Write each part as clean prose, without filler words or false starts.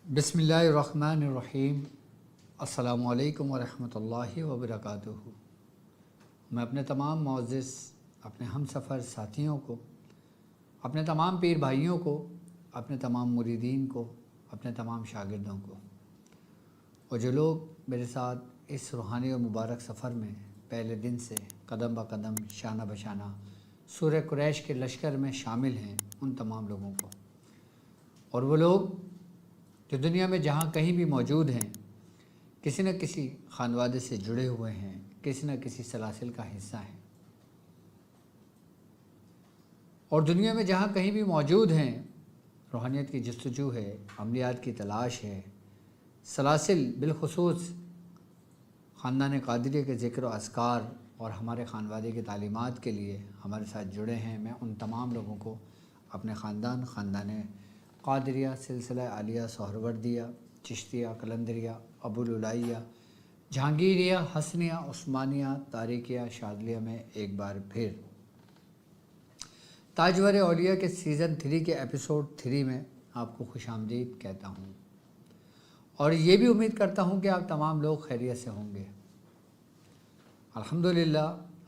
بسم اللہ الرحمن الرحیم۔ السلام علیکم ورحمۃ اللہ وبرکاتہ۔ میں اپنے تمام معزز اپنے ہم سفر ساتھیوں کو، اپنے تمام پیر بھائیوں کو، اپنے تمام مریدین کو، اپنے تمام شاگردوں کو، اور جو لوگ میرے ساتھ اس روحانی و مبارک سفر میں پہلے دن سے قدم بہ قدم شانہ بشانہ سورہ قریش کے لشکر میں شامل ہیں، ان تمام لوگوں کو، اور وہ لوگ جو دنیا میں جہاں کہیں بھی موجود ہیں، کسی نہ کسی خانوادے سے جڑے ہوئے ہیں، کسی نہ کسی سلاسل کا حصہ ہیں، اور دنیا میں جہاں کہیں بھی موجود ہیں، روحانیت کی جستجو ہے، عملیات کی تلاش ہے، سلاسل بالخصوص خاندان قادریہ کے ذکر و اذکار اور ہمارے خانوادے کی تعلیمات کے لیے ہمارے ساتھ جڑے ہیں۔ میں ان تمام لوگوں کو اپنے خاندان قادریہ، سلسلہ عالیہ سہروردیہ، چشتیہ، قلندریہ، ابوالعلائیہ، جہانگیریہ، حسنیہ، عثمانیہ، طارقیہ، شاذلیہ میں ایک بار پھر تاجور اولیاء کے سیزن 3 کے ایپیسوڈ 3 میں آپ کو خوش آمدید کہتا ہوں، اور یہ بھی امید کرتا ہوں کہ آپ تمام لوگ خیریت سے ہوں گے۔ الحمدللہ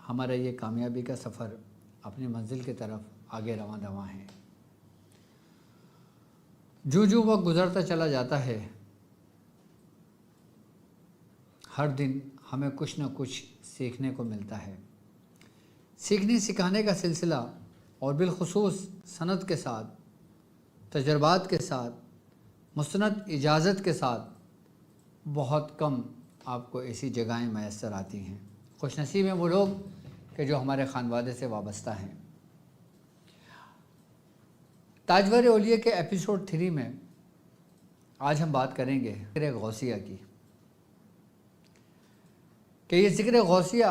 ہمارا یہ کامیابی کا سفر اپنی منزل کی طرف آگے رواں دواں ہے۔ جو وقت گزرتا چلا جاتا ہے، ہر دن ہمیں کچھ نہ کچھ سیکھنے کو ملتا ہے۔ سیکھنے سکھانے کا سلسلہ، اور بالخصوص سند کے ساتھ، تجربات کے ساتھ، مستند اجازت کے ساتھ بہت کم آپ کو ایسی جگہیں میسر آتی ہیں۔ خوش نصیب ہیں وہ لوگ کہ جو ہمارے خانوادے سے وابستہ ہیں۔ تاجور اولیاء کے ایپیسوڈ 3 میں آج ہم بات کریں گے ذکر غوثیہ کی، کہ یہ ذکر غوثیہ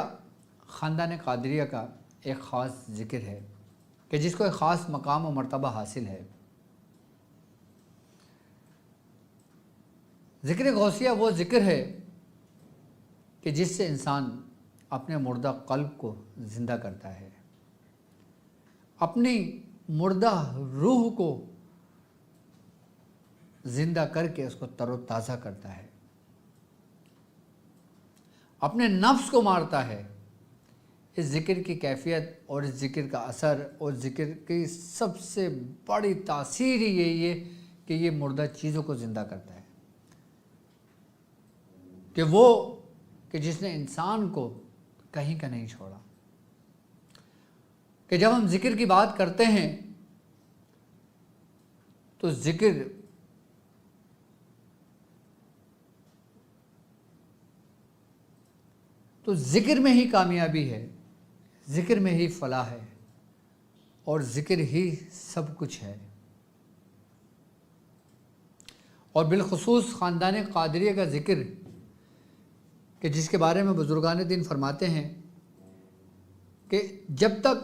خاندان قادریہ کا ایک خاص ذکر ہے، کہ جس کو ایک خاص مقام و مرتبہ حاصل ہے۔ ذکر غوثیہ وہ ذکر ہے کہ جس سے انسان اپنے مردہ قلب کو زندہ کرتا ہے، اپنی مردہ روح کو زندہ کر کے اس کو تر و تازہ کرتا ہے، اپنے نفس کو مارتا ہے۔ اس ذکر کی کیفیت اور اس ذکر کا اثر اور ذکر کی سب سے بڑی تاثیر ہی یہی ہے کہ یہ مردہ چیزوں کو زندہ کرتا ہے، کہ جس نے انسان کو کہیں کا نہیں چھوڑا۔ کہ جب ہم ذکر کی بات کرتے ہیں تو ذکر میں ہی کامیابی ہے، ذکر میں ہی فلاح ہے، اور ذکر ہی سب کچھ ہے۔ اور بالخصوص خاندان قادریہ کا ذکر، کہ جس کے بارے میں بزرگان دین فرماتے ہیں کہ جب تک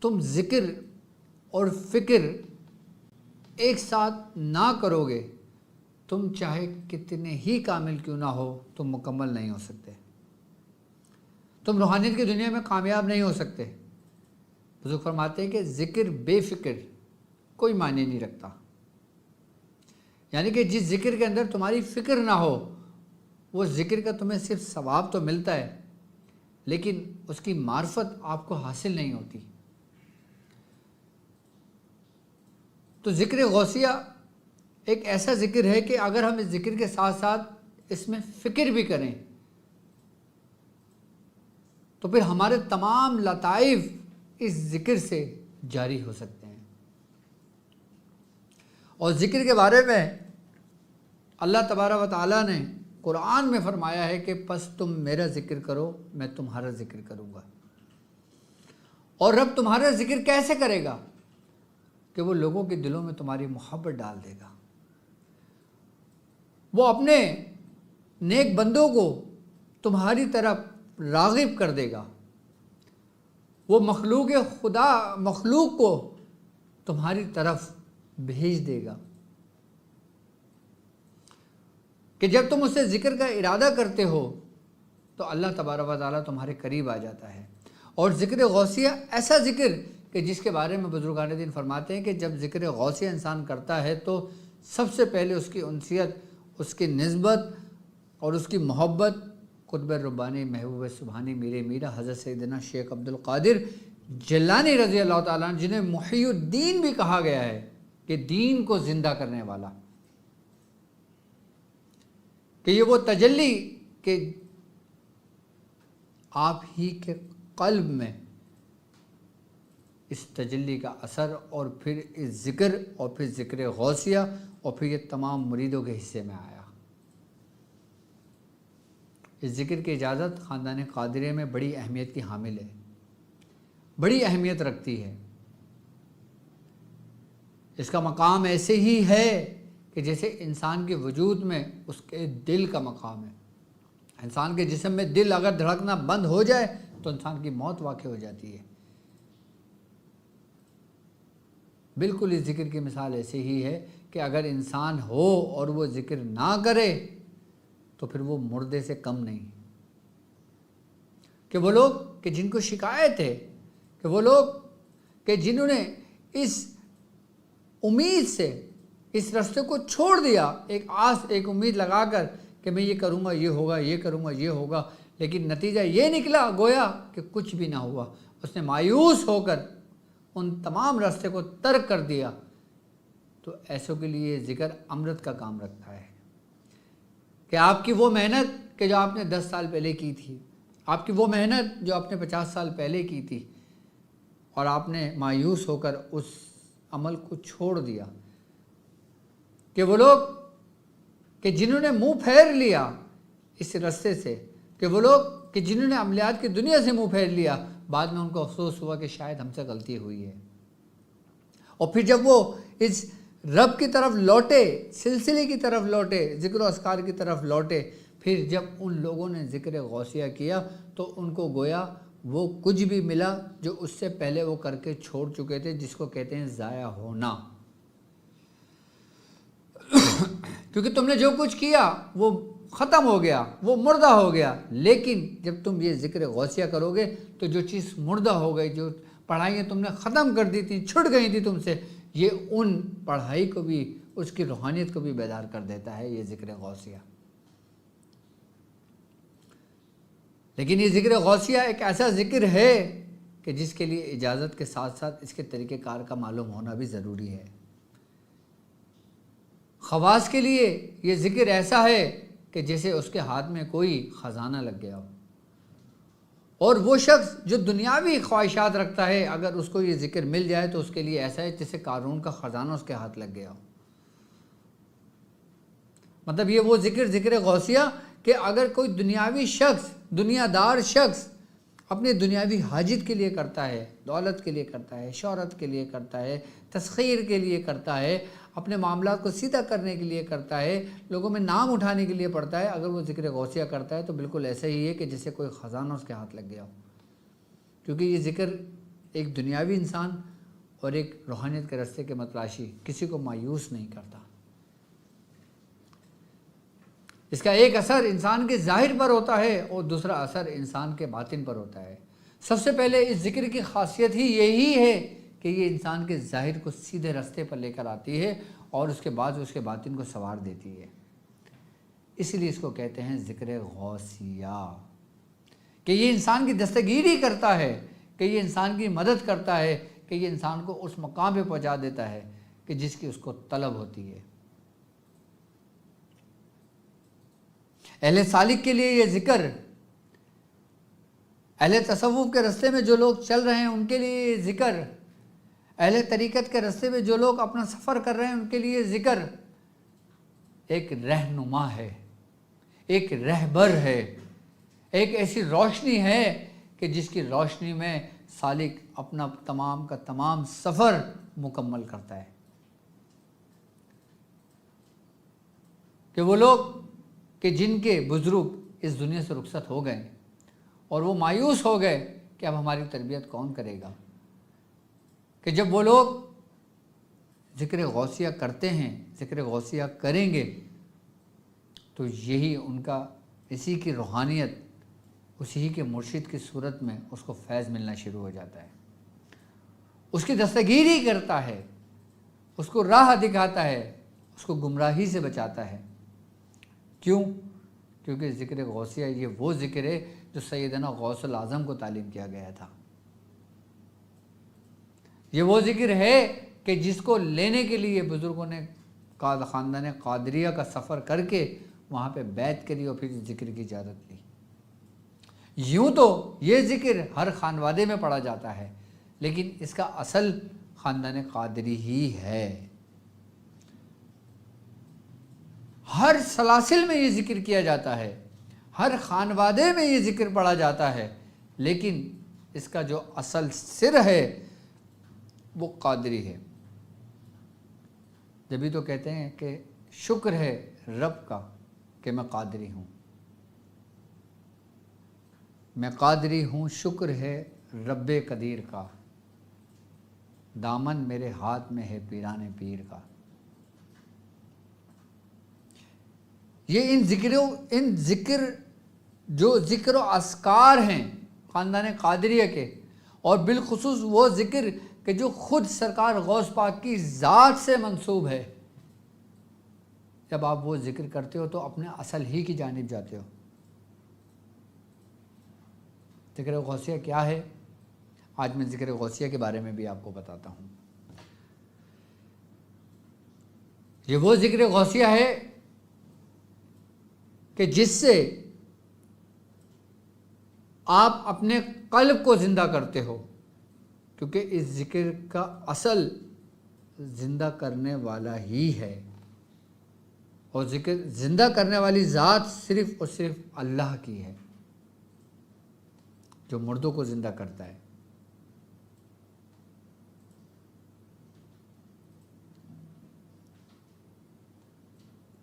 تم ذکر اور فکر ایک ساتھ نہ کرو گے، تم چاہے کتنے ہی کامل کیوں نہ ہو، تم مکمل نہیں ہو سکتے، تم روحانیت کی دنیا میں کامیاب نہیں ہو سکتے۔ بزرگ فرماتے ہیں کہ ذکر بے فکر کوئی معنی نہیں رکھتا، یعنی کہ جس ذکر کے اندر تمہاری فکر نہ ہو، وہ ذکر کا تمہیں صرف ثواب تو ملتا ہے، لیکن اس کی معرفت آپ کو حاصل نہیں ہوتی۔ تو ذکر غوثیہ ایک ایسا ذکر ہے کہ اگر ہم اس ذکر کے ساتھ ساتھ اس میں فکر بھی کریں تو پھر ہمارے تمام لطائف اس ذکر سے جاری ہو سکتے ہیں۔ اور ذکر کے بارے میں اللہ تبارک و تعالیٰ نے قرآن میں فرمایا ہے کہ پس تم میرا ذکر کرو، میں تمہارا ذکر کروں گا۔ اور رب تمہارا ذکر کیسے کرے گا؟ کہ وہ لوگوں کے دلوں میں تمہاری محبت ڈال دے گا، وہ اپنے نیک بندوں کو تمہاری طرف راغب کر دے گا، وہ مخلوق کو تمہاری طرف بھیج دے گا، کہ جب تم اس سے ذکر کا ارادہ کرتے ہو تو اللہ تبارک و تعالیٰ تمہارے قریب آ جاتا ہے۔ اور ذکر غوثیہ ایسا ذکر کہ جس کے بارے میں بزرگان دین فرماتے ہیں کہ جب ذکر غوثیہ انسان کرتا ہے تو سب سے پہلے اس کی انسیت، اس کی نسبت اور اس کی محبت قطب ربانی محبوب سبحانی میرے میرا حضرت سیدنا شیخ عبد القادر جیلانی رضی اللہ تعالیٰ عنہ، جنہیں محی الدین بھی کہا گیا ہے کہ دین کو زندہ کرنے والا، کہ یہ وہ تجلی کہ آپ ہی کے قلب میں اس تجلی کا اثر اور پھر اس ذکر اور پھر ذکر غوثیہ اور پھر یہ تمام مریدوں کے حصے میں آیا۔ اس ذکر کی اجازت خاندان قادریہ میں بڑی اہمیت کی حامل ہے، بڑی اہمیت رکھتی ہے۔ اس کا مقام ایسے ہی ہے کہ جیسے انسان کے وجود میں اس کے دل کا مقام ہے۔ انسان کے جسم میں دل اگر دھڑکنا بند ہو جائے تو انسان کی موت واقع ہو جاتی ہے۔ بالکل اس ذکر کی مثال ایسے ہی ہے کہ اگر انسان ہو اور وہ ذکر نہ کرے تو پھر وہ مردے سے کم نہیں۔ کہ وہ لوگ کہ جن کو شکایت ہے، کہ وہ لوگ کہ جنہوں نے اس امید سے اس راستے کو چھوڑ دیا، ایک آس ایک امید لگا کر کہ میں یہ کروں گا یہ ہوگا، یہ کروں گا یہ ہوگا، لیکن نتیجہ یہ نکلا گویا کہ کچھ بھی نہ ہوا، اس نے مایوس ہو کر ان تمام راستے کو ترک کر دیا، تو ایسوں کے لیے ذکر امرت کا کام رکھتا ہے۔ کہ آپ کی وہ محنت کہ جو آپ نے 10 سال پہلے کی تھی، آپ کی وہ محنت جو آپ نے 50 سال پہلے کی تھی، اور آپ نے مایوس ہو کر اس عمل کو چھوڑ دیا، کہ وہ لوگ کہ جنہوں نے منہ پھیر لیا اس راستے سے، کہ وہ لوگ کہ جنہوں نے عملیات کی دنیا سے منہ پھیر لیا، بعد میں ان کو افسوس ہوا کہ شاید ہم سے غلطی ہوئی ہے، اور پھر جب وہ اس رب کی طرف لوٹے، سلسلے کی طرف لوٹے، ذکر و اذکار کی طرف لوٹے، پھر جب ان لوگوں نے ذکر غوثیہ کیا تو ان کو گویا وہ کچھ بھی ملا جو اس سے پہلے وہ کر کے چھوڑ چکے تھے، جس کو کہتے ہیں ضائع ہونا۔ کیونکہ تم نے جو کچھ کیا وہ ختم ہو گیا، وہ مردہ ہو گیا، لیکن جب تم یہ ذکر غوثیہ کرو گے تو جو چیز مردہ ہو گئی، جو پڑھائیاں تم نے ختم کر دی تھی، چھٹ گئی تھی تم سے، یہ ان پڑھائی کو بھی، اس کی روحانیت کو بھی بیدار کر دیتا ہے یہ ذکر غوثیہ۔ لیکن یہ ذکر غوثیہ ایک ایسا ذکر ہے کہ جس کے لیے اجازت کے ساتھ ساتھ اس کے طریقہ کار کا معلوم ہونا بھی ضروری ہے۔ خواص کے لیے یہ ذکر ایسا ہے کہ جیسے اس کے ہاتھ میں کوئی خزانہ لگ گیا ہو، اور وہ شخص جو دنیاوی خواہشات رکھتا ہے اگر اس کو یہ ذکر مل جائے تو اس کے لیے ایسا ہے جیسے قارون کا خزانہ اس کے ہاتھ لگ گیا ہو۔ مطلب یہ وہ ذکر غوثیہ کہ اگر کوئی دنیاوی شخص، دنیا دار شخص اپنے دنیاوی حاجت کے لیے کرتا ہے، دولت کے لیے کرتا ہے، شہرت کے لیے کرتا ہے، تسخیر کے لیے کرتا ہے، اپنے معاملات کو سیدھا کرنے کے لیے کرتا ہے، لوگوں میں نام اٹھانے کے لیے پڑتا ہے، اگر وہ ذکر غوثیہ کرتا ہے تو بالکل ایسا ہی ہے کہ جیسے کوئی خزانہ اس کے ہاتھ لگ گیا ہو۔ کیونکہ یہ ذکر ایک دنیاوی انسان اور ایک روحانیت کے راستے کے متلاشی کسی کو مایوس نہیں کرتا۔ اس کا ایک اثر انسان کے ظاہر پر ہوتا ہے اور دوسرا اثر انسان کے باطن پر ہوتا ہے۔ سب سے پہلے اس ذکر کی خاصیت ہی یہی ہے کہ یہ انسان کے ظاہر کو سیدھے راستے پر لے کر آتی ہے اور اس کے بعد اس کے باطن کو سنوار دیتی ہے۔ اس لیے اس کو کہتے ہیں ذکر غوثیہ، کہ یہ انسان کی دستگیری کرتا ہے، کہ یہ انسان کی مدد کرتا ہے، کہ یہ انسان کو اس مقام پہ پہنچا دیتا ہے کہ جس کی اس کو طلب ہوتی ہے۔ اہل سالک کے لیے یہ ذکر، اہل تصوف کے راستے میں جو لوگ چل رہے ہیں ان کے لیے یہ ذکر، اہل طریقت کے راستے میں جو لوگ اپنا سفر کر رہے ہیں ان کے لیے یہ ذکر ایک رہنما ہے، ایک رہبر ہے، ایک ایسی روشنی ہے کہ جس کی روشنی میں سالک اپنا تمام کا تمام سفر مکمل کرتا ہے۔ کہ وہ لوگ کہ جن کے بزرگ اس دنیا سے رخصت ہو گئے اور وہ مایوس ہو گئے کہ اب ہماری تربیت کون کرے گا، کہ جب وہ لوگ ذکر غوثیہ کرتے ہیں، ذکر غوثیہ کریں گے تو یہی ان کا، اسی کی روحانیت، اسی کے مرشد کی صورت میں اس کو فیض ملنا شروع ہو جاتا ہے، اس کی دستگیری کرتا ہے، اس کو راہ دکھاتا ہے، اس کو گمراہی سے بچاتا ہے۔ کیوں؟ کیونکہ ذکر غوثیہ یہ وہ ذکر ہے جو سیدنا غوث الاعظم کو تعلیم کیا گیا تھا۔ یہ وہ ذکر ہے کہ جس کو لینے کے لیے بزرگوں نے خاندان قادریہ کا سفر کر کے وہاں پہ بیعت کری اور پھر ذکر کی اجازت لی۔ یوں تو یہ ذکر ہر خانوادے میں پڑھا جاتا ہے، لیکن اس کا اصل خاندان قادری ہی ہے۔ ہر سلاسل میں یہ ذکر کیا جاتا ہے، ہر خانوادے میں یہ ذکر پڑھا جاتا ہے، لیکن اس کا جو اصل سر ہے وہ قادری ہے۔ جبھی تو کہتے ہیں کہ شکر ہے رب کا کہ میں قادری ہوں، میں قادری ہوں، شکر ہے رب قدیر کا، دامن میرے ہاتھ میں ہے پیران پیر کا۔ یہ ان ذکر و اذکار ہیں خاندان قادریہ کے، اور بالخصوص وہ ذکر کہ جو خود سرکار غوث پاک کی ذات سے منسوب ہے۔ جب آپ وہ ذکر کرتے ہو تو اپنے اصل ہی کی جانب جاتے ہو۔ ذکر غوثیہ کیا ہے؟ آج میں ذکر غوثیہ کے بارے میں بھی آپ کو بتاتا ہوں۔ یہ وہ ذکر غوثیہ ہے کہ جس سے آپ اپنے قلب کو زندہ کرتے ہو، کیونکہ اس ذکر کا اصل زندہ کرنے والا ہی ہے، اور ذکر زندہ کرنے والی ذات صرف اور صرف اللہ کی ہے، جو مردوں کو زندہ کرتا ہے۔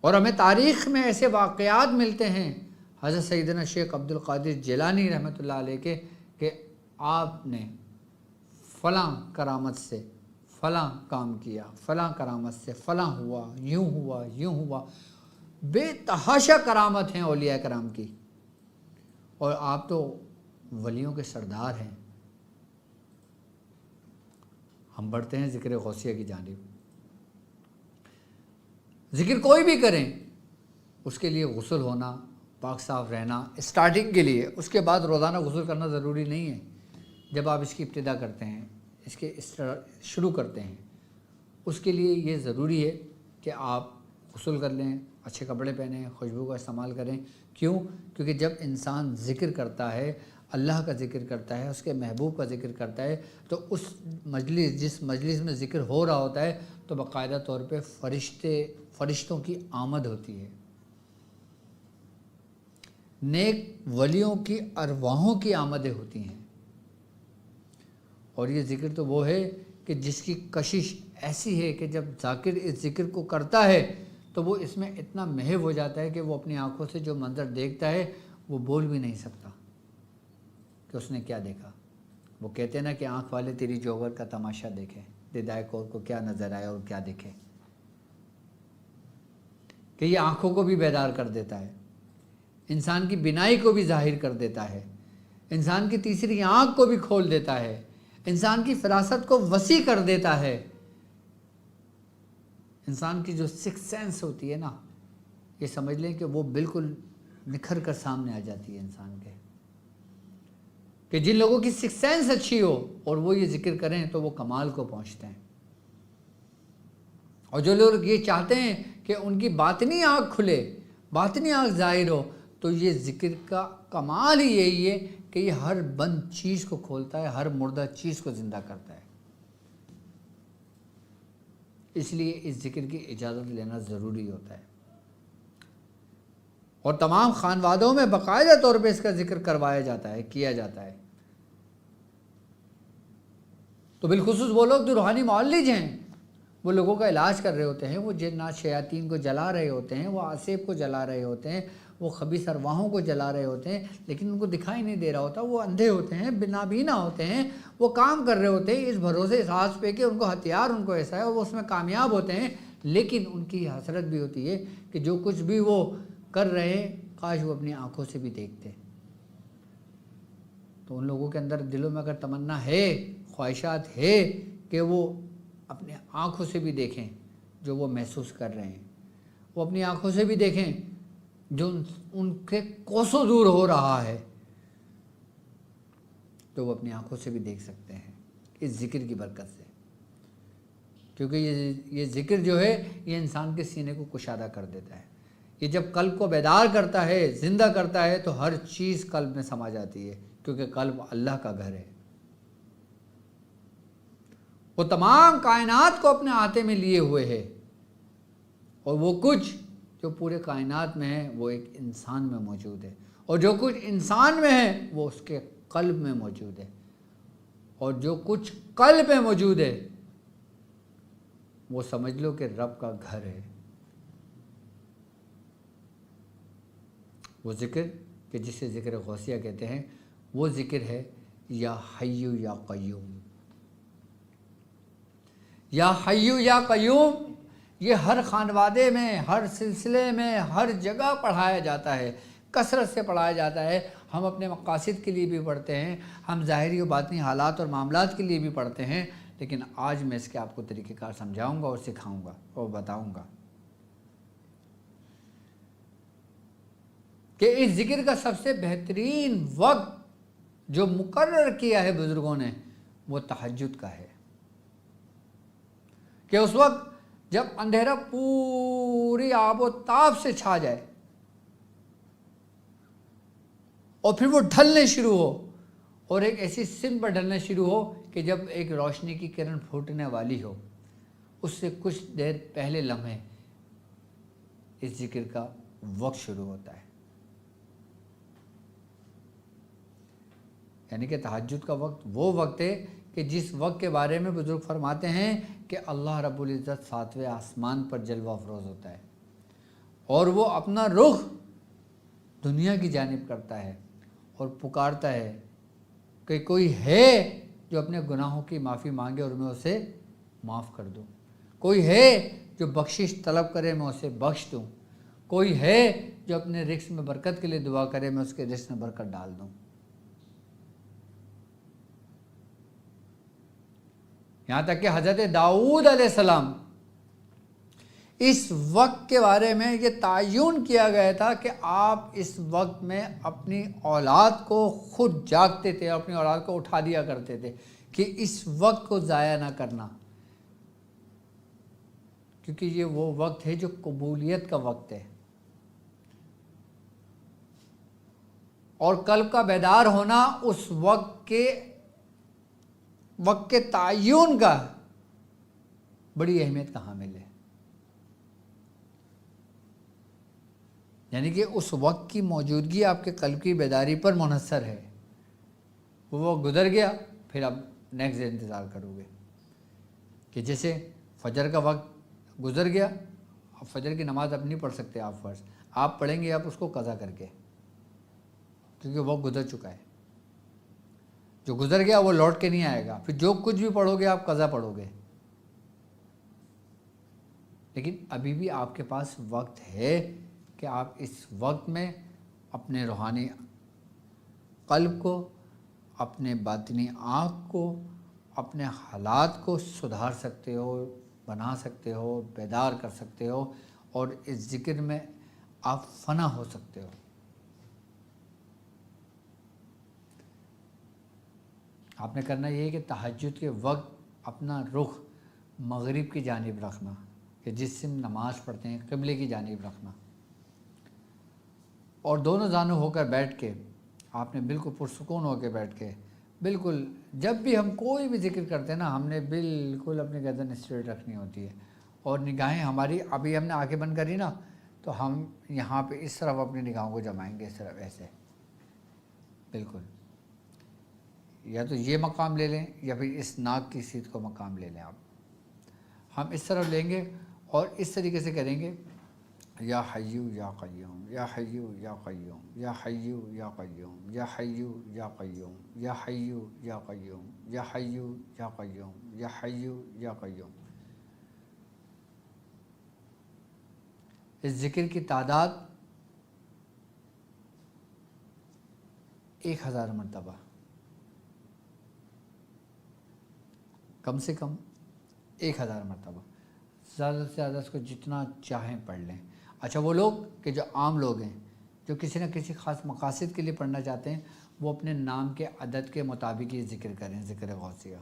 اور ہمیں تاریخ میں ایسے واقعات ملتے ہیں حضرت سیدنا شیخ عبد القادر جیلانی رحمۃ اللہ علیہ کے، کہ آپ نے فلاں کرامت سے فلاں کام کیا، فلاں کرامت سے فلاں ہوا، یوں ہوا، یوں ہوا۔ بے تحاشا کرامت ہیں اولیاء کرام کی، اور آپ تو ولیوں کے سردار ہیں۔ ہم بڑھتے ہیں ذکر غوثیہ کی جانب۔ ذکر کوئی بھی کریں اس کے لیے غسل ہونا، پاک صاف رہنا اسٹارٹنگ کے لیے، اس کے بعد روزانہ غسل کرنا ضروری نہیں ہے۔ جب آپ اس کی ابتدا کرتے ہیں، اس کے شروع کرتے ہیں، اس کے لیے یہ ضروری ہے کہ آپ غسل کر لیں، اچھے کپڑے پہنیں، خوشبو کا استعمال کریں۔ کیوں؟ کیونکہ جب انسان ذکر کرتا ہے، اللہ کا ذکر کرتا ہے، اس کے محبوب کا ذکر کرتا ہے، تو اس جس مجلس میں ذکر ہو رہا ہوتا ہے تو باقاعدہ طور پہ فرشتوں کی آمد ہوتی ہے، نیک ولیوں کی ارواحوں کی آمدیں ہوتی ہیں۔ اور یہ ذکر تو وہ ہے کہ جس کی کشش ایسی ہے کہ جب ذاکر اس ذکر کو کرتا ہے تو وہ اس میں اتنا محو ہو جاتا ہے کہ وہ اپنی آنکھوں سے جو منظر دیکھتا ہے وہ بول بھی نہیں سکتا کہ اس نے کیا دیکھا۔ وہ کہتے ہیں نا کہ آنکھ والے تیری جوہر کا تماشا دیکھے، دیدائے کور کو کیا نظر آیا اور کیا دیکھے، کہ یہ آنکھوں کو بھی بیدار کر دیتا ہے، انسان کی بینائی کو بھی ظاہر کر دیتا ہے، انسان کی تیسری آنکھ کو بھی کھول دیتا ہے، انسان کی فراست کو وسیع کر دیتا ہے۔ انسان کی جو سکس سینس ہوتی ہے نا، یہ سمجھ لیں کہ وہ بالکل نکھر کر سامنے آ جاتی ہے انسان کے، کہ جن لوگوں کی سکس سینس اچھی ہو اور وہ یہ ذکر کریں تو وہ کمال کو پہنچتے ہیں، اور جو لوگ یہ چاہتے ہیں کہ ان کی باطنی آنکھ کھلے، باطنی آنکھ ظاہر ہو، تو یہ ذکر کا کمال ہی یہی ہے کہ یہ ہر بند چیز کو کھولتا ہے، ہر مردہ چیز کو زندہ کرتا ہے۔ اس لیے اس ذکر کی اجازت لینا ضروری ہوتا ہے، اور تمام خانوادوں میں باقاعدہ طور پہ اس کا ذکر کروایا جاتا ہے، کیا جاتا ہے۔ تو بالخصوص وہ لوگ جو روحانی معالج ہیں، وہ لوگوں کا علاج کر رہے ہوتے ہیں، وہ جنات شیاطین کو جلا رہے ہوتے ہیں، وہ آصیب کو جلا رہے ہوتے ہیں، وہ خبیث ارواحوں کو جلا رہے ہوتے ہیں، لیکن ان کو دکھائی نہیں دے رہا ہوتا، وہ اندھے ہوتے ہیں، نابینا ہوتے ہیں، وہ کام کر رہے ہوتے ہیں اس بھروسے اس آس پہ کہ ان کو ہتھیار ان کو ایسا ہے، وہ اس میں کامیاب ہوتے ہیں، لیکن ان کی حسرت بھی ہوتی ہے کہ جو کچھ بھی وہ کر رہے ہیں کاش وہ اپنی آنکھوں سے بھی دیکھتے۔ تو ان لوگوں کے اندر دلوں میں اگر تمنا ہے، خواہشات ہے کہ وہ اپنے آنکھوں سے بھی دیکھیں، جو وہ محسوس کر رہے ہیں، وہ اپنی آنکھوں سے بھی دیکھیں جو ان کے کوسوں دور ہو رہا ہے، تو وہ اپنی آنکھوں سے بھی دیکھ سکتے ہیں اس ذکر کی برکت سے، کیونکہ یہ ذکر جو ہے یہ انسان کے سینے کو کشادہ کر دیتا ہے۔ یہ جب قلب کو بیدار کرتا ہے، زندہ کرتا ہے، تو ہر چیز قلب میں سما جاتی ہے، کیونکہ قلب اللہ کا گھر ہے۔ وہ تمام کائنات کو اپنے احاطے میں لیے ہوئے ہے، اور وہ کچھ جو پورے کائنات میں ہے وہ ایک انسان میں موجود ہے، اور جو کچھ انسان میں ہے وہ اس کے قلب میں موجود ہے، اور جو کچھ قلب میں موجود ہے وہ سمجھ لو کہ رب کا گھر ہے۔ وہ ذکر کہ جسے ذکر غوثیہ کہتے ہیں، وہ ذکر ہے یا حی یا قیوم۔ یا حی یا قیوم یہ ہر خانوادے میں، ہر سلسلے میں، ہر جگہ پڑھایا جاتا ہے، کثرت سے پڑھایا جاتا ہے۔ ہم اپنے مقاصد کے لیے بھی پڑھتے ہیں، ہم ظاہری و باطنی حالات اور معاملات کے لیے بھی پڑھتے ہیں، لیکن آج میں اس کے آپ کو طریقہ کار سمجھاؤں گا اور سکھاؤں گا اور بتاؤں گا کہ اس ذکر کا سب سے بہترین وقت جو مقرر کیا ہے بزرگوں نے وہ تہجد کا ہے، کہ اس وقت جب اندھیرا پوری آب و تاب سے چھا جائے اور پھر وہ ڈھلنے شروع ہو، اور ایک ایسی سمت پر ڈھلنا شروع ہو کہ جب ایک روشنی کی کرن پھوٹنے والی ہو، اس سے کچھ دیر پہلے لمحے اس ذکر کا وقت شروع ہوتا ہے۔ یعنی کہ تہجد کا وقت وہ وقت ہے کہ جس وقت کے بارے میں بزرگ فرماتے ہیں کہ اللہ رب العزت 7ویں آسمان پر جلوہ افروز ہوتا ہے، اور وہ اپنا رخ دنیا کی جانب کرتا ہے اور پکارتا ہے کہ کوئی ہے جو اپنے گناہوں کی معافی مانگے اور میں اسے معاف کر دوں، کوئی ہے جو بخشش طلب کرے میں اسے بخش دوں، کوئی ہے جو اپنے رزق میں برکت کے لیے دعا کرے میں اس کے رزق میں برکت ڈال دوں۔ یہاں تک کہ حضرت داؤد علیہ السلام اس وقت کے بارے میں یہ تعین کیا گیا تھا کہ آپ اس وقت میں اپنی اولاد کو خود جاگتے تھے، اپنی اولاد کو اٹھا دیا کرتے تھے کہ اس وقت کو ضائع نہ کرنا، کیونکہ یہ وہ وقت ہے جو قبولیت کا وقت ہے، اور قلب کا بیدار ہونا اس وقت کے تعین کا بڑی اہمیت کا حامل ہے۔ یعنی کہ اس وقت کی موجودگی آپ کے قلب کی بیداری پر منحصر ہے۔ وہ گزر گیا، پھر آپ نیکسٹ انتظار کرو گے، کہ جیسے فجر کا وقت گزر گیا، اب فجر کی نماز اب نہیں پڑھ سکتے آپ فرض، آپ پڑھیں گے آپ اس کو قضا کر کے، کیونکہ وہ گزر چکا ہے، جو گزر گیا وہ لوٹ کے نہیں آئے گا، پھر جو کچھ بھی پڑھو گے آپ قضا پڑھو گے، لیکن ابھی بھی آپ کے پاس وقت ہے کہ آپ اس وقت میں اپنے روحانی قلب کو، اپنے باطنی آنکھ کو، اپنے حالات کو سدھار سکتے ہو، بنا سکتے ہو، بیدار کر سکتے ہو، اور اس ذکر میں آپ فنا ہو سکتے ہو۔ آپ نے کرنا یہ ہے کہ تہجد کے وقت اپنا رخ مغرب کی جانب رکھنا، کہ جس سے نماز پڑھتے ہیں قبلے کی جانب رکھنا، اور دونوں زانو ہو کر بیٹھ کے آپ نے بالکل پرسکون ہو کے بیٹھ کے، بالکل جب بھی ہم کوئی بھی ذکر کرتے ہیں نا، ہم نے بالکل اپنی گردن اسٹریٹ رکھنی ہوتی ہے، اور نگاہیں ہماری، ابھی ہم نے آنکھیں بند کری نا تو ہم یہاں پہ اس طرف اپنی نگاہوں کو جمائیں گے، اس طرف ایسے بالکل، یا تو یہ مقام لے لیں یا پھر اس ناک کی سیدھ کو مقام لے لیں آپ، ہم اس طرف لیں گے اور اس طریقے سے کریں گے، یا حیو یا قیوم، یا حیو یا قیوم، یا حیو یا قیوم، یا حیو یا قیوم، یا حیو یا قیوم، یا حیو یا قیوم، یا حیو یا قیوم۔ اس ذکر کی تعداد 1000 مرتبہ، کم سے کم 1000 مرتبہ، زیادہ سے زیادہ اس کو جتنا چاہیں پڑھ لیں۔ اچھا وہ لوگ کہ جو عام لوگ ہیں، جو کسی نہ کسی خاص مقاصد کے لیے پڑھنا چاہتے ہیں، وہ اپنے نام کے عدد کے مطابق یہ ذکر کریں، ذکر غوثیہ۔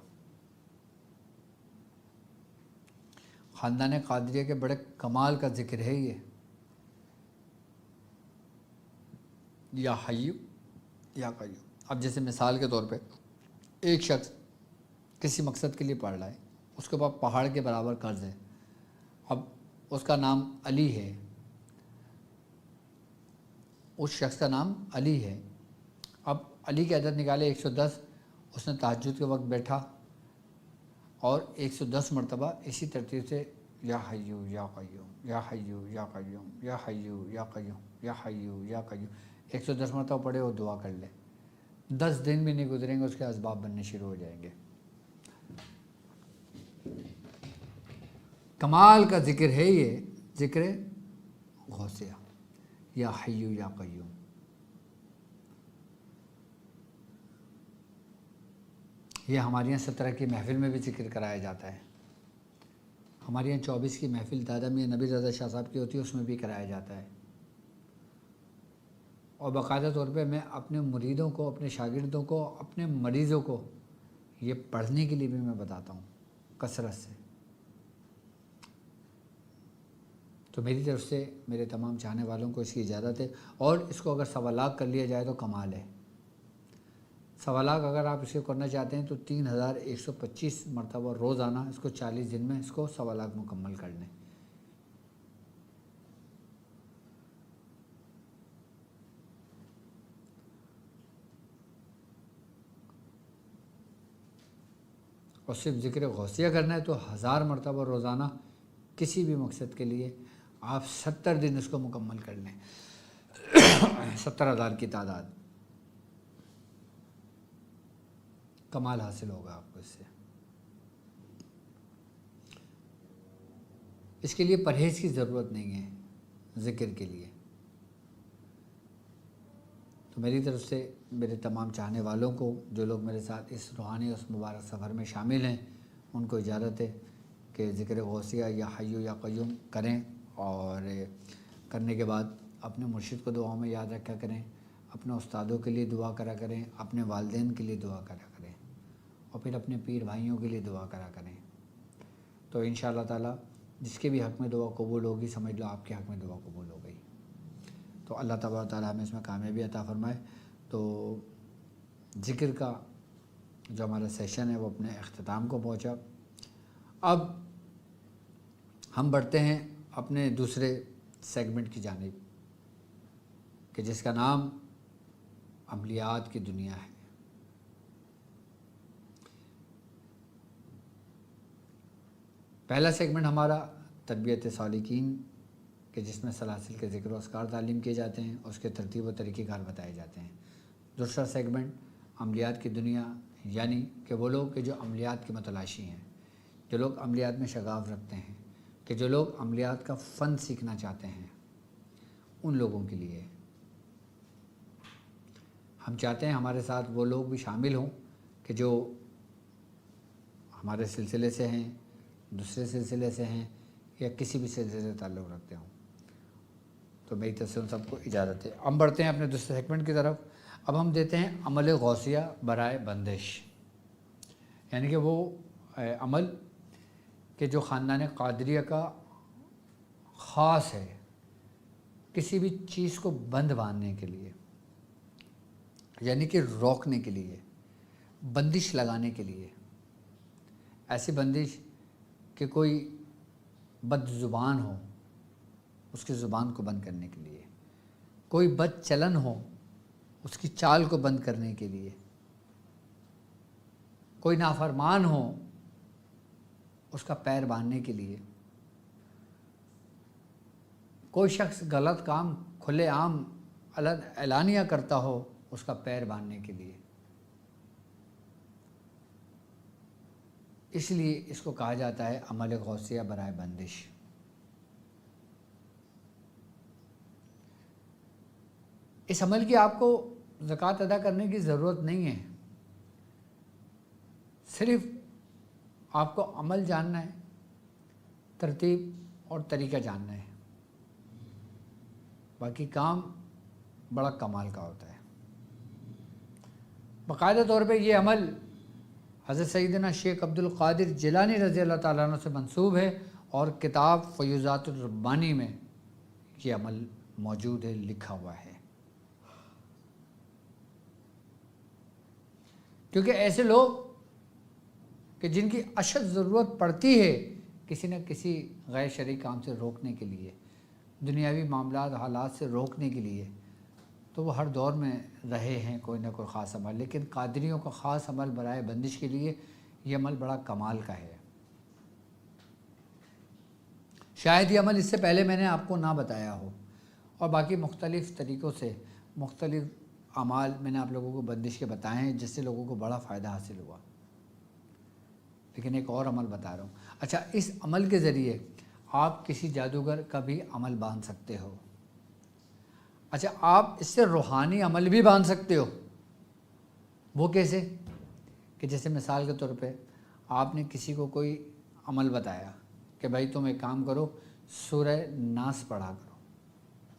خاندان قادریہ کے بڑے کمال کا ذکر ہے یہ، یا حی یا قیوم۔ اب جیسے مثال کے طور پہ ایک شخص کسی مقصد کے لیے پڑھ رہا ہے، اس کے پاس پہاڑ کے برابر قرض ہے، اب اس کا نام علی ہے، اس شخص کا نام علی ہے، اب علی کی عدد نکالے 110، اس نے تہجد کے وقت بیٹھا اور 110 مرتبہ اسی ترتیب سے یا حیو یا قیوم یا حیو یا قیوم یا حیو یا قیوم یا حیو یا قیوم 110 مرتبہ پڑھے اور دعا کر لے۔ 10 دن بھی نہیں گزریں گے اس کے اسباب بننے شروع ہو جائیں گے۔ کمال کا ذکر ہے یہ، ذکر غوثیہ یا حیو یا قیوم۔ یہ ہمارے یہاں 17 کی محفل میں بھی ذکر کرایا جاتا ہے، ہمارے یہاں 24 کی محفل دادا میاں نبی رضا شاہ صاحب کی ہوتی ہے، اس میں بھی کرایا جاتا ہے۔ اور باقاعدہ طور پہ میں اپنے مریدوں کو، اپنے شاگردوں کو، اپنے مریضوں کو یہ پڑھنے کے لیے بھی میں بتاتا ہوں کثرت سے۔ تو میری طرف سے میرے تمام چاہنے والوں کو اس کی اجازت ہے، اور اس کو اگر 1.25 لاکھ کر لیا جائے تو کمال ہے۔ 1.25 لاکھ اگر آپ اس کو کرنا چاہتے ہیں تو 3125 مرتبہ روزانہ اس کو 40 دن میں اس کو 1.25 لاکھ مکمل کر لیں۔ اور صرف ذکر غوثیہ کرنا ہے تو 1000 مرتبہ روزانہ کسی بھی مقصد کے لیے آپ 70 دن اس کو مکمل کر لیں، 70,000 کی تعداد، کمال حاصل ہوگا آپ کو اس سے۔ اس کے لیے پرہیز کی ضرورت نہیں ہے ذکر کے لیے۔ تو میری طرف سے میرے تمام چاہنے والوں کو، جو لوگ میرے ساتھ اس روحانی اس مبارک سفر میں شامل ہیں، ان کو اجازت ہے کہ ذکر غوثیہ یا حیو یا قیوم کریں، اور کرنے کے بعد اپنے مرشد کو دعاؤں میں یاد رکھا کریں، اپنے استادوں کے لیے دعا کرا کریں، اپنے والدین کے لیے دعا کرا کریں، اور پھر اپنے پیر بھائیوں کے لیے دعا کرا کریں۔ تو انشاءاللہ تعالیٰ جس کے بھی حق میں دعا قبول ہوگی، سمجھ لو آپ کے حق میں دعا قبول ہو گئی۔ تو اللہ تبارک تعالیٰ ہمیں اس میں کامیابی عطا فرمائے۔ تو ذکر کا جو ہمارا سیشن ہے وہ اپنے اختتام کو پہنچا۔ اب ہم بڑھتے ہیں اپنے دوسرے سیگمنٹ کی جانب، کہ جس کا نام عملیات کی دنیا ہے۔ پہلا سیگمنٹ ہمارا تربیت سالکین، کہ جس میں سلاسل کے ذکر و اذکار تعلیم کیے جاتے ہیں، اس کے ترتیب و طریقہ کار بتائے جاتے ہیں۔ دوسرا سیگمنٹ عملیات کی دنیا، یعنی کہ وہ لوگ کہ جو عملیات کے متلاشی ہیں، جو لوگ عملیات میں شغاف رکھتے ہیں، کہ جو لوگ عملیات کا فن سیکھنا چاہتے ہیں، ان لوگوں کے لیے ہم چاہتے ہیں ہمارے ساتھ وہ لوگ بھی شامل ہوں کہ جو ہمارے سلسلے سے ہیں، دوسرے سلسلے سے ہیں، یا کسی بھی سلسلے سے تعلق رکھتے ہوں۔ تو میری طرف سے ان سب کو اجازت ہے۔ ہم بڑھتے ہیں اپنے دوسرے سیگمنٹ کی طرف۔ اب ہم دیتے ہیں عمل غوثیہ برائے بندش، یعنی کہ وہ عمل کہ جو خاندان قادریہ کا خاص ہے، کسی بھی چیز کو بند باندھنے کے لیے، یعنی کہ روکنے کے لیے، بندش لگانے کے لیے۔ ایسی بندش کہ کوئی بد زبان ہو، اس کی زبان کو بند کرنے کے لیے، کوئی بد چلن ہو، اس کی چال کو بند کرنے کے لیے، کوئی نافرمان ہو، اس کا پیر باندھنے کے لیے، کوئی شخص غلط کام کھلے عام اعلانیہ کرتا ہو، اس کا پیر باندھنے کے لیے۔ اس لیے اس کو کہا جاتا ہے عمل غوثیہ برائے بندش۔ اس عمل کی آپ کو زکوٰۃ ادا کرنے کی ضرورت نہیں ہے، صرف آپ کو عمل جاننا ہے ترتیب اور طریقہ جاننا ہے، باقی کام بڑا کمال کا ہوتا ہے۔ باقاعدہ طور پہ یہ عمل حضرت سیدنا شیخ عبد القادر جیلانی رضی اللہ تعالیٰ عنہ سے منسوب ہے، اور کتاب فیوضات الربانی میں یہ عمل موجود ہے، لکھا ہوا ہے۔ کیونکہ ایسے لوگ کہ جن کی اشد ضرورت پڑتی ہے کسی نہ کسی غیر شرعی کام سے روکنے کے لیے، دنیاوی معاملات حالات سے روکنے کے لیے، تو وہ ہر دور میں رہے ہیں کوئی نہ کوئی خاص عمل، لیکن قادریوں کا خاص عمل برائے بندش کے لیے یہ عمل بڑا کمال کا ہے۔ شاید یہ عمل اس سے پہلے میں نے آپ کو نہ بتایا ہو، اور باقی مختلف طریقوں سے مختلف اعمال میں نے آپ لوگوں کو بندش کے بتائے ہیں، جس سے لوگوں کو بڑا فائدہ حاصل ہوا۔ لیکن ایک اور عمل بتا رہا ہوں۔ اچھا، اس عمل کے ذریعے آپ کسی جادوگر کا بھی عمل باندھ سکتے ہو۔ اچھا، آپ اس سے روحانی عمل بھی باندھ سکتے ہو۔ وہ کیسے؟ کہ جیسے مثال کے طور پہ آپ نے کسی کو کوئی عمل بتایا کہ بھائی تم ایک کام کرو، سورہ ناس پڑھا کرو۔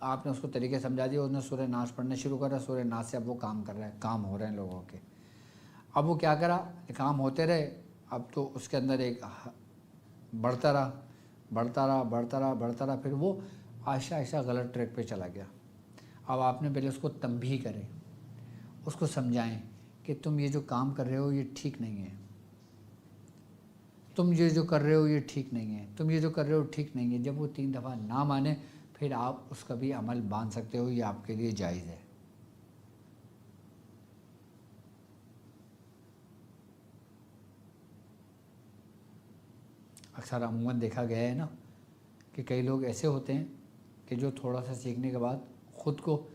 آپ نے اس کو طریقے سمجھا دیا، اس نے سورہ ناس پڑھنا شروع کرا، سورہ ناس سے اب وہ کام کر رہا ہے، کام ہو رہے ہیں لوگوں کے۔ اب وہ کیا کرا، کام ہوتے رہے، اب تو اس کے اندر ایک بڑھتا رہا، پھر وہ آہستہ آہستہ غلط ٹریک پہ چلا گیا۔ اب آپ نے پہلے اس کو تنبیہ کرے، اس کو سمجھائیں کہ تم یہ جو کام کر رہے ہو یہ ٹھیک نہیں ہے، تم یہ جو کر رہے ہو یہ ٹھیک نہیں ہے، تم یہ جو کر رہے ہو ٹھیک نہیں ہے۔ جب وہ 3 دفعہ نہ مانے پھر آپ اس کا بھی عمل باندھ سکتے ہو، یہ آپ کے لیے جائز ہے۔ اکثر عموماً دیکھا گیا ہے نا کہ کئی لوگ ایسے ہوتے ہیں کہ جو تھوڑا سا سیکھنے کے بعد خود کو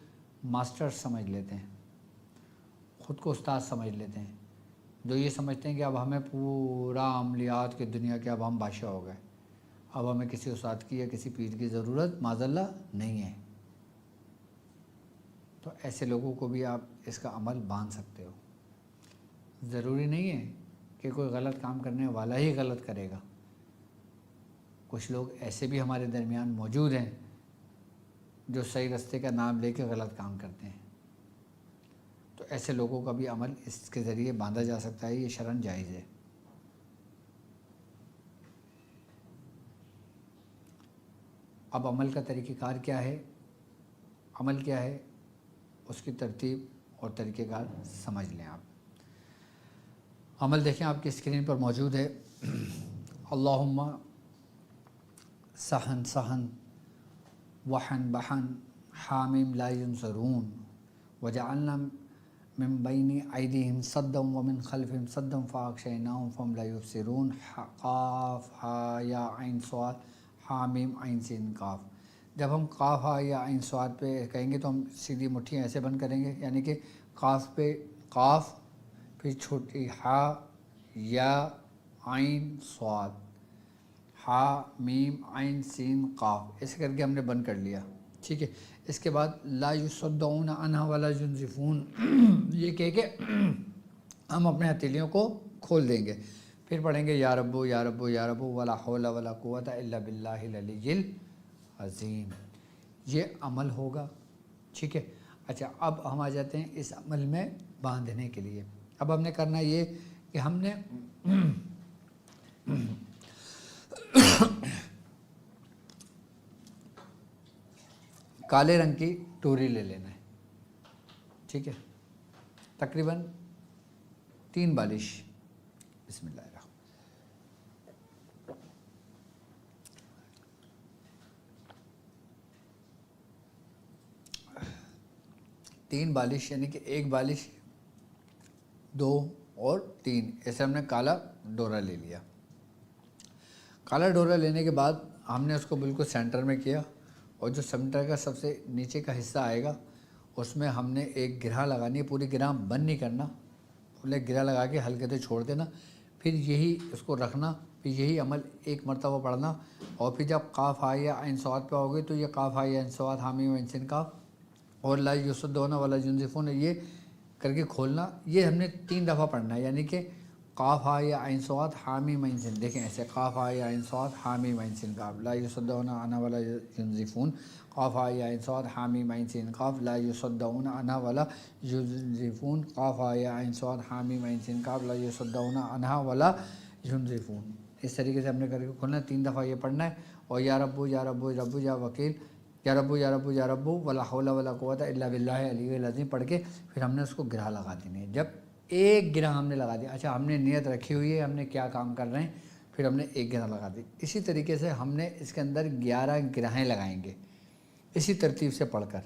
ماسٹر سمجھ لیتے ہیں، خود کو استاد سمجھ لیتے ہیں، جو یہ سمجھتے ہیں کہ اب ہمیں پورا عملیات کی دنیا کے اب ہم بادشاہ ہو گئے، اب ہمیں کسی استاد کی یا کسی پیر کی ضرورت معاذ اللہ نہیں ہے۔ تو ایسے لوگوں کو بھی آپ اس کا عمل باندھ سکتے ہو۔ ضروری نہیں ہے کہ کوئی غلط کام کرنے والا ہی غلط کرے گا، کچھ لوگ ایسے بھی ہمارے درمیان موجود ہیں جو صحیح رستے کا نام لے کے غلط کام کرتے ہیں، تو ایسے لوگوں کا بھی عمل اس کے ذریعے باندھا جا سکتا ہے، یہ شرعاً جائز ہے۔ اب عمل کا طریقہ کار کیا ہے، عمل کیا ہے، اس کی ترتیب اور طریقہ کار سمجھ لیں آپ۔ عمل دیکھیں آپ کی اسکرین پر موجود ہے۔ اللہم سہن سہن وحن بحن حامیم لا ینصرون وجعلنا من بین ایدیہم صدا ومن خلفہم صدا فاغشیناہم فہم لا یبصرون۔ قاف ہا یا عین صاد حامیم عین سین قاف۔ جب ہم قاف ہا یا عین صاد پہ کہیں گے تو ہم سیدھی مٹھیاں ایسے بند کریں گے، یعنی کہ قاف پہ قاف، پھر چھوٹی ہا یا عین صاد، ہا میم عین سین قاف، ایسے کر کے ہم نے بند کر لیا، ٹھیک ہے۔ اس کے بعد لا یصدعون عنہا ولا ینزفون، یہ کہہ کے ہم اپنے ہتھیلیوں کو کھول دیں گے، پھر پڑھیں گے یا ربو یا ربو یا ربو ولا حول ولا قوت الا باللہ العلی العظیم۔ یہ عمل ہوگا، ٹھیک ہے۔ اچھا، اب ہم آ جاتے ہیں اس عمل میں باندھنے کے لیے۔ اب ہم نے کرنا یہ کہ ہم نے کالے رنگ کی ٹوری لے لینا ہے، ٹھیک ہے، تقریباً 3 بالش۔ بسم اللہ الرحمن۔ 3 بالش یعنی کہ 1 بالش 2 اور 3، ایسے ہم نے کالا ڈورا لے لیا۔ کالا ڈورا لینے کے بعد ہم نے اس کو بالکل سینٹر میں کیا، اور جو سینٹر کا سب سے نیچے کا حصہ آئے گا اس میں ہم نے ایک گرہ لگانی ہے، پوری گرہ بند نہیں کرنا، پورے گرہ لگا کے ہلکے سے چھوڑ دینا، پھر یہی اس کو رکھنا، پھر یہی عمل 1 مرتبہ پڑھنا، اور پھر جب قاف ہا یا عین صاد پہ ہوگی تو یہ قاف ہا یا عین صاد حامی و عین سین قاف اور لا یصدعون ولا ینزفون یہ کر کے کھولنا۔ یہ ہم نے 3 دفعہ پڑھنا ہے، یعنی کہ قاف ہا یا عین صاد حامیم عین سین، دیکھیں ایسے قاف ہا یا عین صاد حامیم عین سین قاف لا یصدعون عنہا ولا ینزفون، قاف ہا یا عین صاد حامیم عین سین قاف لا یصدعون عنہا ولا ینزفون، قاف ہا یا عین صاد حامیم عین سین قاف لا یصدعون عنہا ولا ینزفون۔ اس طریقے سے ہم نے کر کے کھولنا ہے، 3 دفعہ یہ پڑھنا ہے، اور یا رب یا رب رب یا وکیل یا رب یا رب یا رب ولا حول ولا قوت الا باللہ العلی العظیم پڑھ کے پھر ہم نے اس کو گرہ لگا دینی ہے۔ جب ایک گرہ ہم نے لگا دیا، اچھا ہم نے نیت رکھی ہوئی ہے ہم نے کیا کام کر رہے ہیں، پھر ہم نے ایک گرہ لگا دی، اسی طریقے سے ہم نے اس کے اندر 11 گرہیں لگائیں گے، اسی ترتیب سے پڑھ کر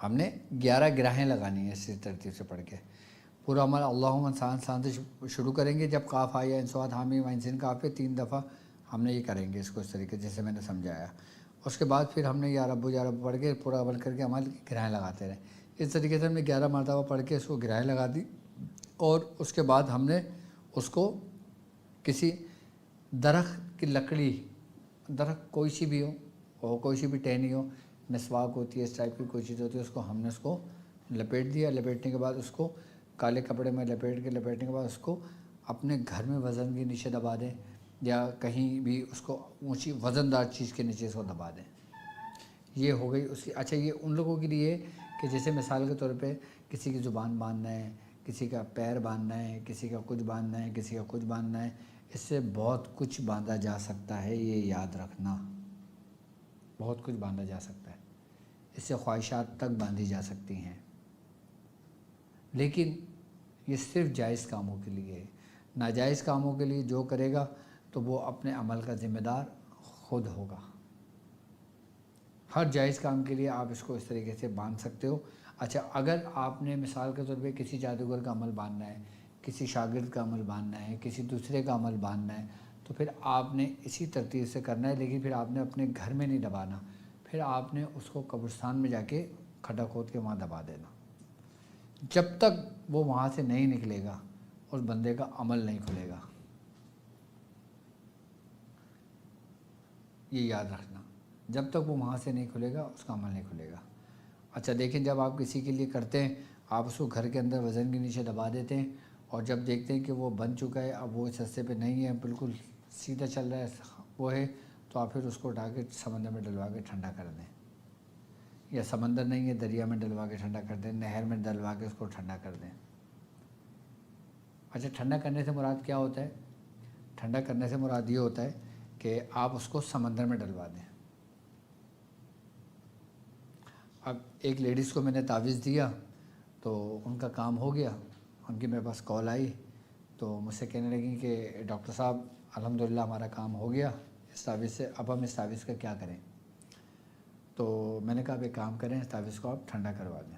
ہم نے 11 گرہیں لگانی ہیں، اسی ترتیب سے پڑھ کے پورا عمل اللہم سان سے شروع کریں گے۔ جب قاف آیا انسواد حامی وائن سین قاف پہ 3 دفعہ ہم نے یہ کریں گے اس کو اس طریقے جیسے میں نے سمجھایا، اس کے بعد پھر ہم نے یا رب پڑھ کے پورا عمل کر کے عمل گرہیں لگاتے رہے۔ اس طریقے سے ہم نے 11 مرتبہ پڑھ کے اس کو گرہیں لگا دی، اور اس کے بعد ہم نے اس کو کسی درخت کی لکڑی، درخت کوئی سی بھی ہو اور کوئی سی بھی ٹہنی ہو، مسواک ہوتی ہے اس ٹائپ کی کوئی چیز ہوتی ہے، اس کو ہم نے اس کو لپیٹ دیا، لپیٹنے کے بعد اس کو کالے کپڑے میں لپیٹنے کے بعد اس کو اپنے گھر میں وزن کے نیچے دبا دیں، یا کہیں بھی اس کو اونچی وزن دار چیز کے نیچے اس کو دبا دیں۔ یہ ہو گئی اس کی۔ اچھا یہ ان لوگوں کے لیے کہ جیسے مثال کے طور پہ کسی کی زبان باندھنا ہے، کسی کا پیر باندھنا ہے، کسی کا کچھ باندھنا ہے، کسی کا کچھ باندھنا ہے، اس سے بہت کچھ باندھا جا سکتا ہے، یہ یاد رکھنا، بہت کچھ باندھا جا سکتا ہے، اس سے خواہشات تک باندھی جا سکتی ہیں، لیکن یہ صرف جائز کاموں کے لیے ہے۔ ناجائز کاموں کے لیے جو کرے گا تو وہ اپنے عمل کا ذمہ دار خود ہوگا۔ ہر جائز کام کے لیے آپ اس کو اس طریقے سے باندھ سکتے ہو۔ اچھا اگر آپ نے مثال کے طور پہ کسی جادوگر کا عمل باندھنا ہے، کسی شاگرد کا عمل باندھنا ہے، کسی دوسرے کا عمل باندھنا ہے، تو پھر آپ نے اسی ترتیب سے کرنا ہے، لیکن پھر آپ نے اپنے گھر میں نہیں دبانا، پھر آپ نے اس کو قبرستان میں جا کے کھڈا کھود کے وہاں دبا دینا۔ جب تک وہ وہاں سے نہیں نکلے گا اس بندے کا عمل نہیں کھلے گا، یہ یاد رکھنا، جب تک وہ وہاں سے نہیں کھلے گا اس کا عمل نہیں کھلے گا۔ اچھا دیکھیں جب آپ کسی کے لیے کرتے ہیں، آپ اس کو گھر کے اندر وزن کے نیچے دبا دیتے ہیں، اور جب دیکھتے ہیں کہ وہ بن چکا ہے، اب وہ اس رستے پہ نہیں ہے، بالکل سیدھا چل رہا ہے وہ ہے، تو آپ پھر اس کو اٹھا کے سمندر میں ڈلوا کے ٹھنڈا کر دیں، یا سمندر نہیں ہے دریا میں ڈلوا کے ٹھنڈا کر دیں، نہر میں ڈلوا کے اس کو ٹھنڈا کر دیں۔ اچھا ٹھنڈا کرنے سے مراد کیا ہوتا ہے؟ ٹھنڈا کرنے سے مراد یہ ہوتا ہے کہ آپ اس کو سمندر میں ڈلوا دیں۔ اب ایک لیڈیز کو میں نے تعویذ دیا تو ان کا کام ہو گیا، ان کی میرے پاس کال آئی تو مجھ سے کہنے لگیں کہ ڈاکٹر صاحب الحمدللہ ہمارا کام ہو گیا اس تعویذ سے، اب ہم اس تعویذ کا کیا کریں؟ تو میں نے کہا اب ایک کام کریں، اس تعویذ کو آپ ٹھنڈا کروا دیں۔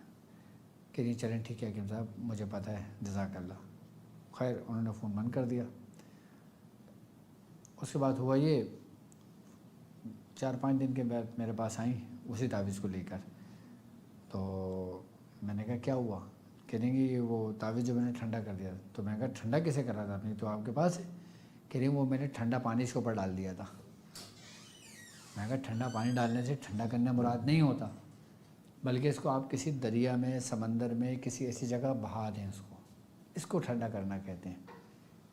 کہ نہیں چلیں ٹھیک ہے حکیم صاحب مجھے پتہ ہے، جزاک اللہ۔ خیر انہوں نے فون بند کر دیا۔ اس کے بعد ہوا یہ 4-5 دن کے بعد میرے پاس آئیں اسی تعویذ کو لے کر، تو میں نے کہا کیا ہوا؟ کہیں گے وہ تعویذ جو میں نے ٹھنڈا کر دیا، تو میں نے کہا ٹھنڈا کیسے کرا تھا آپ نے، تو آپ کے پاس ہے؟ کہیں وہ میں نے ٹھنڈا پانی اس کے اوپر ڈال دیا تھا۔ میں نے کہا ٹھنڈا پانی ڈالنے سے ٹھنڈا کرنا مراد نہیں ہوتا، بلکہ اس کو آپ کسی دریا میں، سمندر میں، کسی ایسی جگہ بہا دیں، اس کو ٹھنڈا کرنا کہتے ہیں۔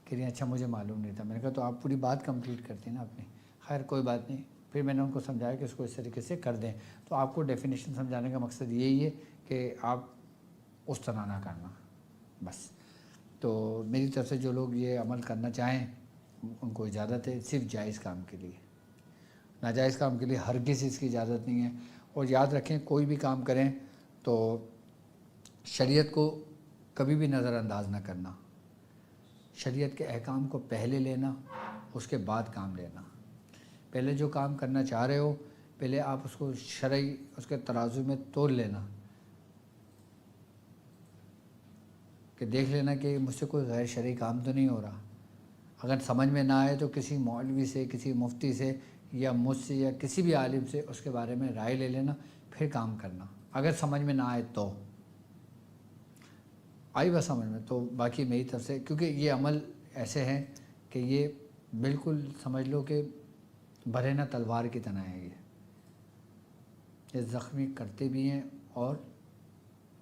کہ نہیں اچھا مجھے معلوم نہیں تھا۔ میں نے کہا تو آپ پوری بات کمپلیٹ کرتے ہیں نا اپنی۔ خیر کوئی بات نہیں، پھر میں نے ان کو سمجھایا کہ اس کو اس طریقے سے کر دیں۔ تو آپ کو ڈیفینیشن سمجھانے کا مقصد یہی ہے کہ آپ اس طرح نہ کرنا بس۔ تو میری طرف سے جو لوگ یہ عمل کرنا چاہیں ان کو اجازت ہے، صرف جائز کام کے لیے، ناجائز کام کے لیے ہرگز اس کی اجازت نہیں ہے۔ اور یاد رکھیں کوئی بھی کام کریں تو شریعت کو کبھی بھی نظر انداز نہ کرنا، شریعت کے احکام کو پہلے لینا، اس کے بعد کام لینا۔ پہلے جو کام کرنا چاہ رہے ہو پہلے آپ اس کو شرعی اس کے ترازو میں تول لینا، کہ دیکھ لینا کہ مجھ سے کوئی غیر شرعی کام تو نہیں ہو رہا۔ اگر سمجھ میں نہ آئے تو کسی مولوی سے، کسی مفتی سے، یا مجھ سے، یا کسی بھی عالم سے اس کے بارے میں رائے لے لینا، پھر کام کرنا۔ اگر سمجھ میں نہ آئے تو آئی بس سمجھ میں، تو باقی میری طرف سے، کیونکہ یہ عمل ایسے ہیں کہ یہ بالکل سمجھ لو کہ برہنہ تلوار کی طرح ہے، یہ زخمی کرتے بھی ہیں اور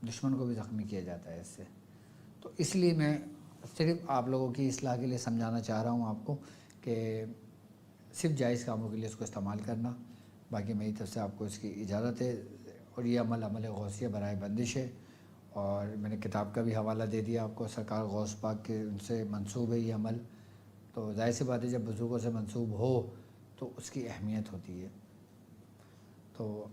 دشمن کو بھی زخمی کیا جاتا ہے اس سے۔ تو اس لیے میں صرف آپ لوگوں کی اصلاح کے لیے سمجھانا چاہ رہا ہوں آپ کو کہ صرف جائز کاموں کے لیے اس کو استعمال کرنا، باقی میری طرف سے آپ کو اس کی اجازت ہے۔ اور یہ عمل غوثیہ برائے بندش ہے، اور میں نے کتاب کا بھی حوالہ دے دیا آپ کو، سرکار غوث پاک کے ان سے منسوب ہے یہ عمل، تو ظاہر سی بات ہے جب بزرگوں سے منسوب ہو تو اس کی اہمیت ہوتی ہے۔ تو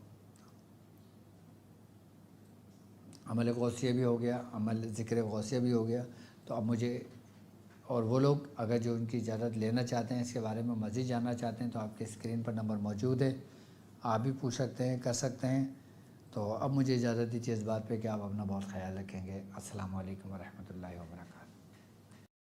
عمل غوثیہ بھی ہو گیا، عمل ذکر غوثیہ بھی ہو گیا۔ تو اب مجھے اور وہ لوگ اگر جو ان کی اجازت لینا چاہتے ہیں، اس کے بارے میں مزید جاننا چاہتے ہیں، تو آپ کے اسکرین پر نمبر موجود ہے، آپ بھی پوچھ سکتے ہیں، کر سکتے ہیں۔ تو اب مجھے اجازت دیجیے اس بات پہ کہ آپ اپنا بہت خیال رکھیں گے۔ السلام علیکم ورحمۃ اللہ وبرکاتہ۔